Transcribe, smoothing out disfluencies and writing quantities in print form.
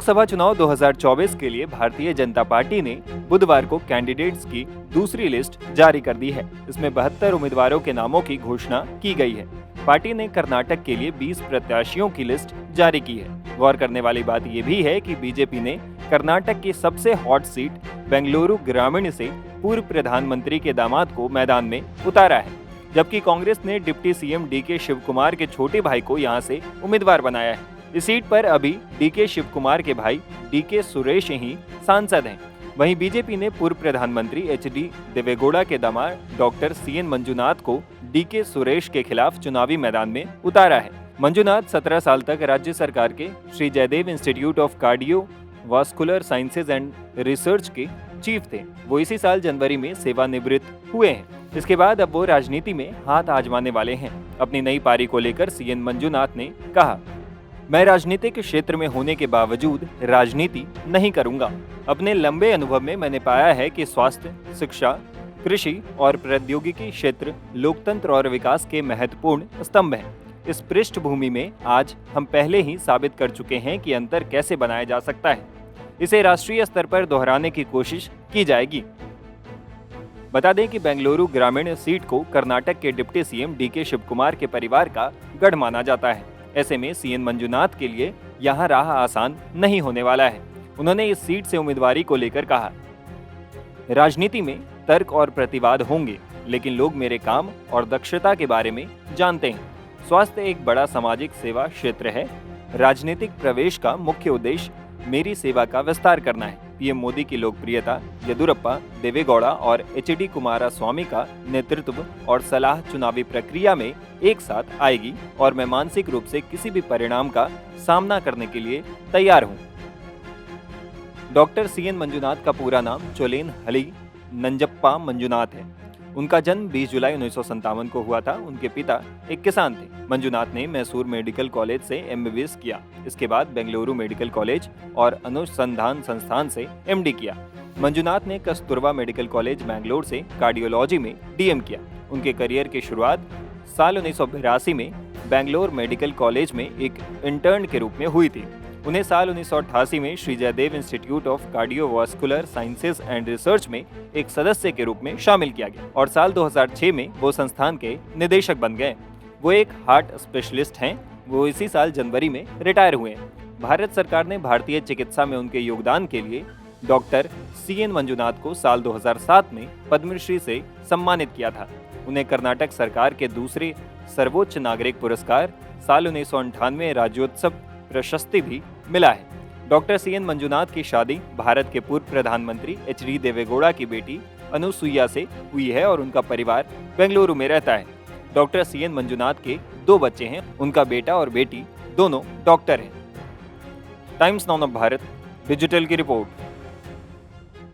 लोकसभा चुनाव 2024 के लिए भारतीय जनता पार्टी ने बुधवार को कैंडिडेट्स की दूसरी लिस्ट जारी कर दी है। इसमें 72 उम्मीदवारों के नामों की घोषणा की गई है। पार्टी ने कर्नाटक के लिए 20 प्रत्याशियों की लिस्ट जारी की है। गौर करने वाली बात यह भी है कि बीजेपी ने कर्नाटक की सबसे हॉट सीट बेंगलुरु ग्रामीण से पूर्व प्रधानमंत्री के दामाद को मैदान में उतारा है, जबकि कांग्रेस ने डिप्टी सीएम डीके शिवकुमार के छोटे भाई को यहां से उम्मीदवार बनाया है। इस सीट पर अभी डीके शिवकुमार के भाई डीके सुरेश ही सांसद हैं। वहीं बीजेपी ने पूर्व प्रधानमंत्री एचडी देवेगौड़ा के दामाद डॉक्टर सीएन मंजुनाथ को डीके सुरेश के खिलाफ चुनावी मैदान में उतारा है। मंजुनाथ 17 साल तक राज्य सरकार के Shri Jayadeva institute of cardio vascular sciences and research के चीफ थे। वो इसी साल जनवरी में सेवानिवृत्त हुए हैं। इसके बाद अब वो राजनीति में हाथ आजमाने वाले हैं। अपनी नई पारी को लेकर सीएन मंजुनाथ ने कहा, मैं राजनीतिक क्षेत्र में होने के बावजूद राजनीति नहीं करूंगा। अपने लंबे अनुभव में मैंने पाया है कि स्वास्थ्य, शिक्षा, कृषि और प्रौद्योगिकी क्षेत्र लोकतंत्र और विकास के महत्वपूर्ण स्तंभ हैं। इस पृष्ठभूमि में आज हम पहले ही साबित कर चुके हैं कि अंतर कैसे बनाया जा सकता है। इसे राष्ट्रीय स्तर पर दोहराने की कोशिश की जाएगी। बता दें कि बेंगलुरु ग्रामीण सीट को कर्नाटक के डिप्टी सीएम डीके शिवकुमार के परिवार का गढ़ माना जाता है। ऐसे में सीएन मंजुनाथ के लिए यहां राह आसान नहीं होने वाला है। उन्होंने इस सीट से उम्मीदवारी को लेकर कहा, राजनीति में तर्क और प्रतिवाद होंगे, लेकिन लोग मेरे काम और दक्षता के बारे में जानते हैं। स्वास्थ्य एक बड़ा सामाजिक सेवा क्षेत्र है। राजनीतिक प्रवेश का मुख्य उद्देश्य मेरी सेवा का विस्तार करना है। पीएम मोदी की लोकप्रियता, येदियुरप्पा, देवेगौड़ा और एचडी कुमारस्वामी का नेतृत्व और सलाह चुनावी प्रक्रिया में एक साथ आएगी और मैं मानसिक रूप से किसी भी परिणाम का सामना करने के लिए तैयार हूं। डॉक्टर सीएन मंजुनाथ का पूरा नाम चोलेन हली नंजप्पा मंजुनाथ है। उनका जन्म 20 जुलाई 1957 को हुआ था। उनके पिता एक किसान थे। मंजुनाथ ने मैसूर मेडिकल कॉलेज से एमबीबीएस किया। इसके बाद बेंगलुरु मेडिकल कॉलेज और अनुसंधान संस्थान से एमडी किया। मंजुनाथ ने कस्तूरबा मेडिकल कॉलेज बैंगलोर से कार्डियोलॉजी में डीएम किया। उनके करियर की शुरुआत साल 1982 में बैंगलोर मेडिकल कॉलेज में एक इंटर्न के रूप में हुई थी। उन्हें साल 1988 में Shri Jayadeva institute of cardiovascular sciences and research में एक सदस्य के रूप में शामिल किया गया और साल 2006 में वो संस्थान के निदेशक बन गए। वो एक हार्ट स्पेशलिस्ट हैं। वो इसी साल जनवरी में रिटायर हुए हैं। भारत सरकार ने भारतीय चिकित्सा में उनके योगदान के लिए डॉक्टर सीएन मंजुनाथ को साल 2007 में पद्मश्री से सम्मानित किया था। उन्हें कर्नाटक सरकार के दूसरे सर्वोच्च नागरिक पुरस्कार साल 1998 राज्योत्सव प्रशस्ति भी मिला है। डॉक्टर सीएन मंजुनाथ की शादी भारत के पूर्व प्रधानमंत्री एचडी देवेगौड़ा की बेटी अनुसुईया से हुई है और उनका परिवार बेंगलुरु में रहता है। डॉक्टर सीएन मंजुनाथ के 2 बच्चे हैं। उनका बेटा और बेटी दोनों डॉक्टर हैं। Times now of Bharat digital की रिपोर्ट।